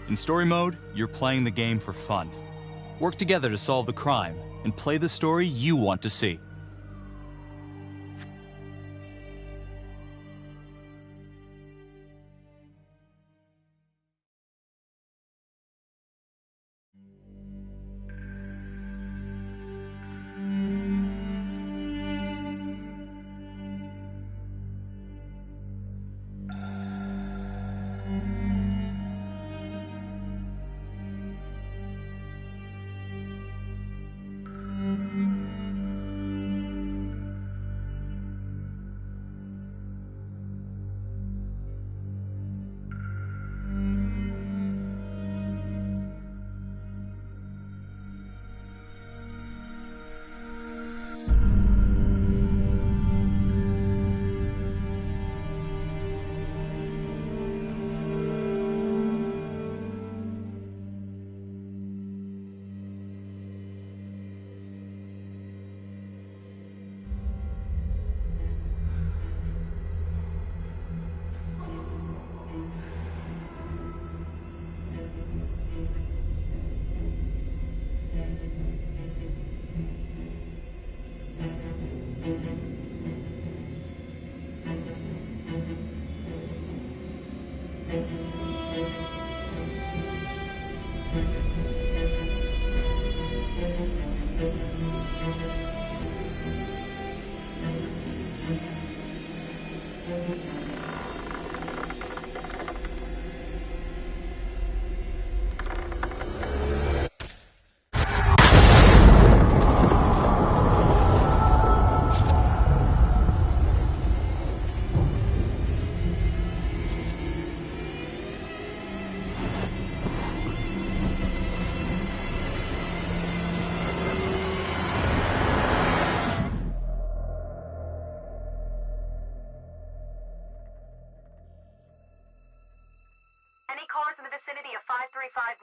In story mode, you're playing the game for fun. Work together to solve the crime and play the story you want to see.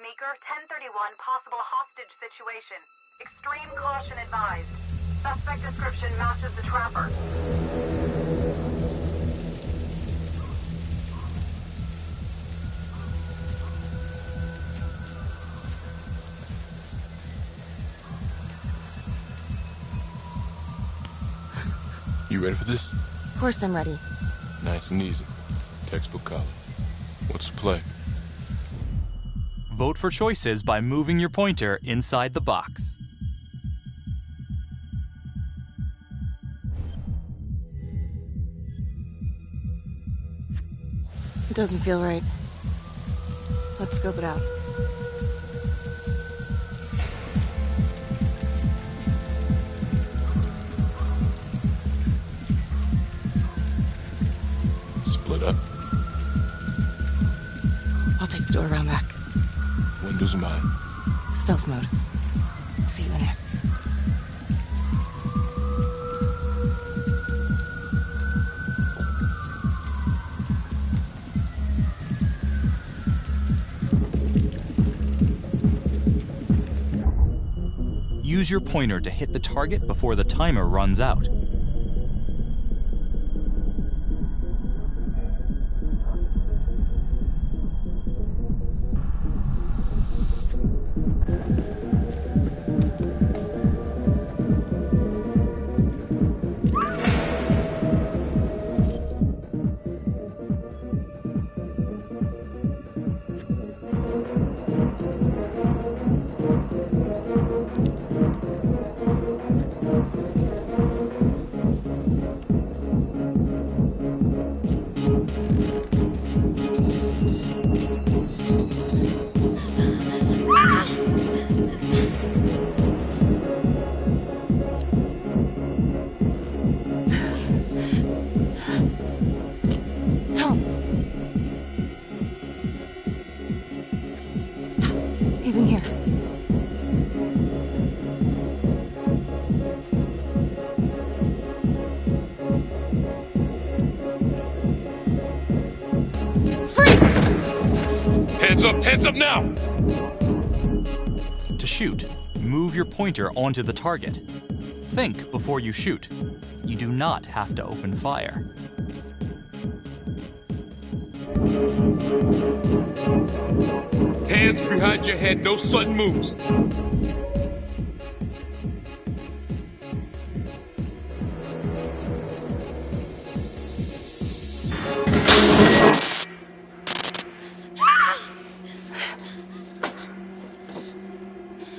Meeker, 1031, possible hostage situation. Extreme caution advised. Suspect description matches the trapper. You ready for this? Of course I'm ready. Nice and easy. Textbook college. What's the play? Vote for choices by moving your pointer inside the box. It doesn't feel right. Let's scope it out. Split up. I'll take the door around back. Windows are mine. Stealth mode. I'll see you in there. Use your pointer to hit the target before the timer runs out. He's in here. Hands up now! To shoot, move your pointer onto the target. Think before you shoot. You do not have to open fire. Hands behind your head, no sudden moves.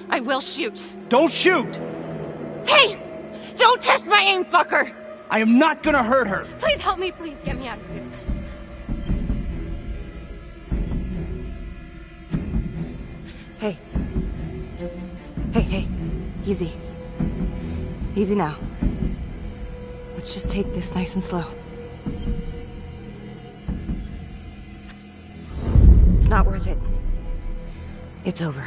I will shoot. Don't shoot! Hey! Don't test my aim, fucker! I am not gonna hurt her! Please help me, please get me out of here. Hey. Hey. Easy. Easy now. Let's just take this nice and slow. It's not worth it. It's over.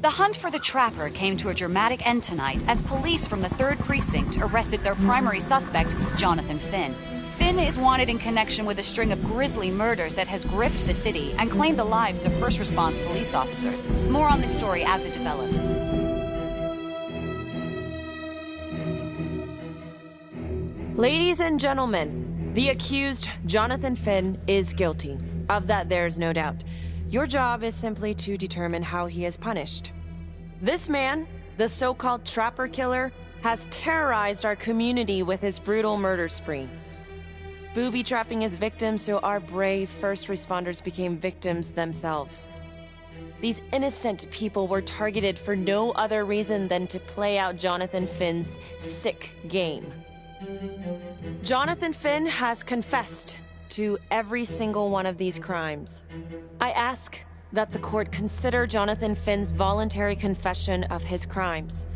The hunt for the Trapper came to a dramatic end tonight as police from the 3rd Precinct arrested their primary suspect, Jonathan Finn. Finn is wanted in connection with a string of grisly murders that has gripped the city and claimed the lives of first response police officers. More on this story as it develops. Ladies and gentlemen, the accused, Jonathan Finn, is guilty. Of that, there's no doubt. Your job is simply to determine how he is punished. This man, the so-called Trapper Killer, has terrorized our community with his brutal murder spree. Booby-trapping his victims so our brave first responders became victims themselves. These innocent people were targeted for no other reason than to play out Jonathan Finn's sick game. Jonathan Finn has confessed to every single one of these crimes. I ask that the court consider Jonathan Finn's voluntary confession of his crimes.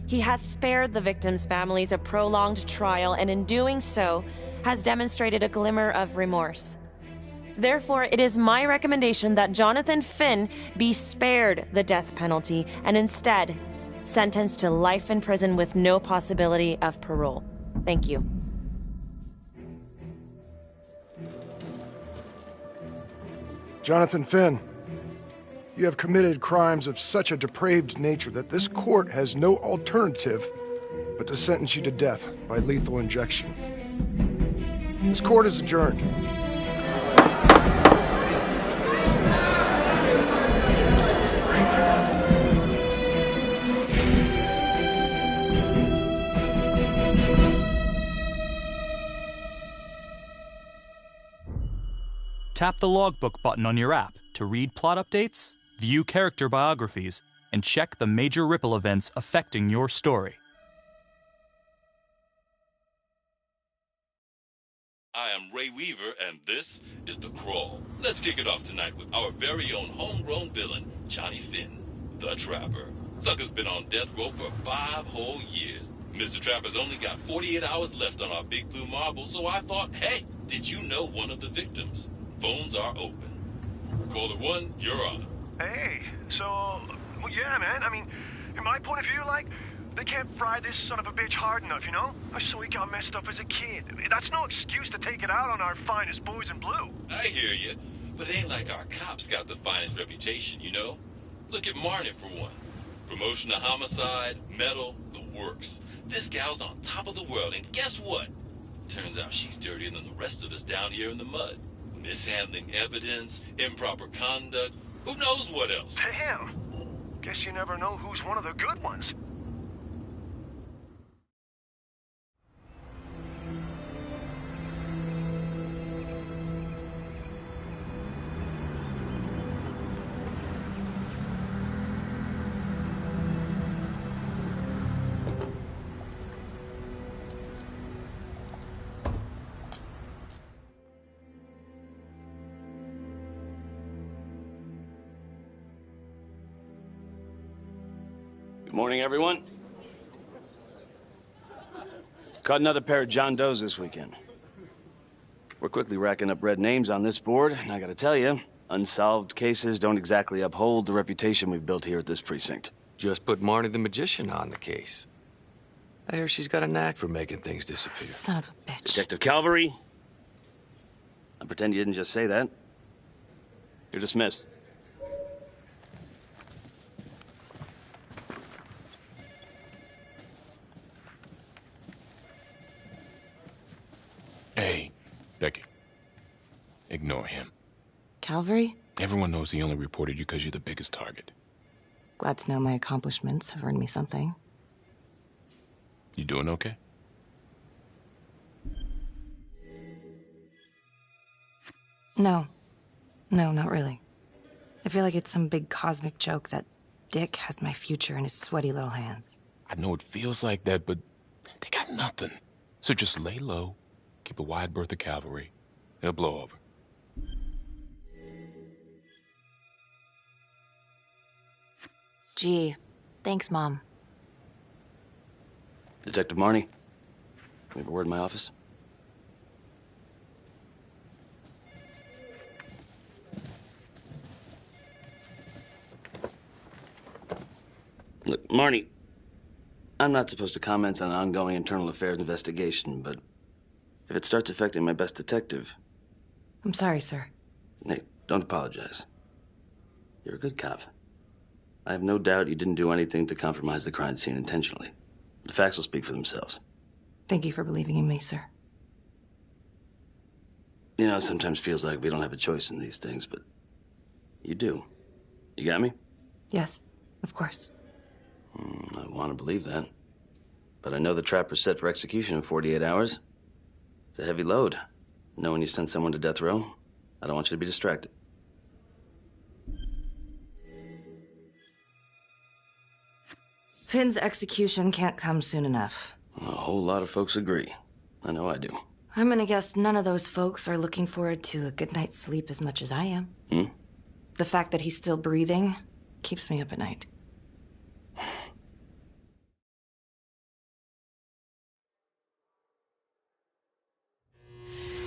He has spared the victims' families a prolonged trial, and in doing so, has demonstrated a glimmer of remorse. Therefore, it is my recommendation that Jonathan Finn be spared the death penalty and instead sentenced to life in prison with no possibility of parole. Thank you. Jonathan Finn, you have committed crimes of such a depraved nature that this court has no alternative but to sentence you to death by lethal injection. This court is adjourned. Tap the logbook button on your app to read plot updates, view character biographies, and check the major ripple events affecting your story. I am Ray Weaver, and this is The Crawl. Let's kick it off tonight with our very own homegrown villain, Johnny Finn, the Trapper. Sucker's been on death row for 5 whole years. Mr. Trapper's only got 48 hours left on our big blue marble, so I thought, hey, did you know one of the victims? Phones are open. Caller 1, you're on. Hey, so, well, yeah, man, I mean, in my point of view, like, they can't fry this son of a bitch hard enough, you know? So he got messed up as a kid. That's no excuse to take it out on our finest boys in blue. I hear you, but it ain't like our cops got the finest reputation, you know? Look at Marnie for one. Promotion to homicide, medal, the works. This gal's on top of the world, and guess what? Turns out she's dirtier than the rest of us down here in the mud. Mishandling evidence, improper conduct, who knows what else? Damn. Guess you never know who's one of the good ones. Good morning, everyone. Caught another pair of John Does this weekend. We're quickly racking up red names on this board, and I gotta tell you, unsolved cases don't exactly uphold the reputation we've built here at this precinct. Just put Marnie the Magician on the case. I hear she's got a knack for making things disappear. Son of a bitch. Detective Calvary? I pretend you didn't just say that. You're dismissed. Hey, Becky. Ignore him. Calvary? Everyone knows he only reported you because you're the biggest target. Glad to know my accomplishments have earned me something. You doing okay? No. No, not really. I feel like it's some big cosmic joke that Dick has my future in his sweaty little hands. I know it feels like that, but they got nothing. So just lay low, keep a wide berth of cavalry. It'll blow over. Gee, thanks, Mom. Detective Marnie, we have a word in my office. Look, Marnie, I'm not supposed to comment on an ongoing internal affairs investigation, but if it starts affecting my best detective... I'm sorry, sir. Hey, don't apologize. You're a good cop. I have no doubt you didn't do anything to compromise the crime scene intentionally. The facts will speak for themselves. Thank you for believing in me, sir. You know, it sometimes feels like we don't have a choice in these things, but you do. You got me? Yes, of course. I want to believe that. But I know the trapper's set for execution in 48 hours. It's a heavy load. Knowing you send someone to death row, I don't want you to be distracted. Finn's execution can't come soon enough. A whole lot of folks agree. I know I do. I'm gonna guess none of those folks are looking forward to a good night's sleep as much as I am. The fact that he's still breathing keeps me up at night.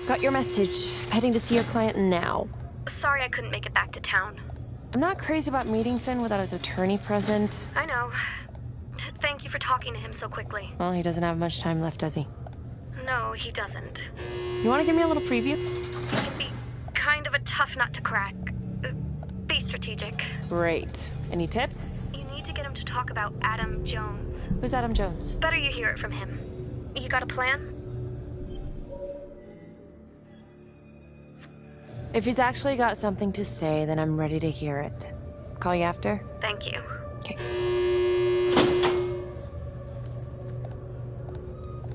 Got your message. Heading to see your client now. Sorry I couldn't make it back to town. I'm not crazy about meeting Finn without his attorney present. I know. Thank you for talking to him so quickly. Well, he doesn't have much time left, does he? No, he doesn't. You want to give me a little preview? He can be kind of a tough nut to crack. Be strategic. Great. Any tips? You need to get him to talk about Adam Jones. Who's Adam Jones? Better you hear it from him. You got a plan? If he's actually got something to say, then I'm ready to hear it. Call you after? Thank you. Okay.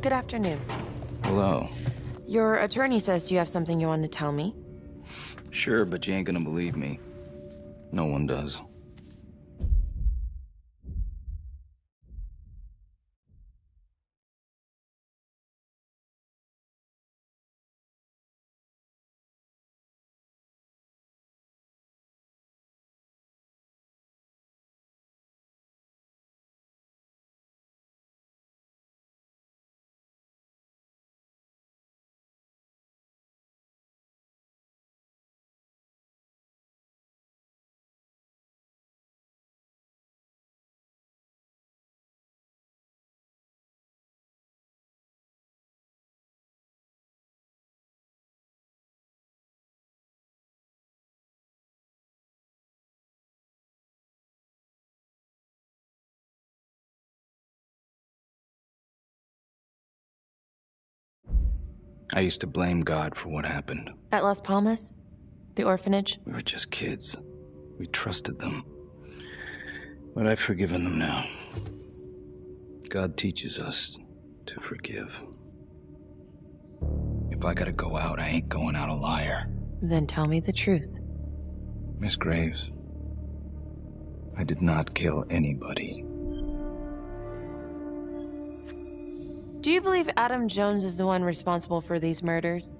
Good afternoon. Hello. Your attorney says you have something you want to tell me. Sure, but you ain't gonna believe me. No one does. I used to blame God for what happened. At Las Palmas? The orphanage? We were just kids. We trusted them. But I've forgiven them now. God teaches us to forgive. If I gotta go out, I ain't going out a liar. Then tell me the truth. Miss Graves, I did not kill anybody. Do you believe Adam Jones is the one responsible for these murders?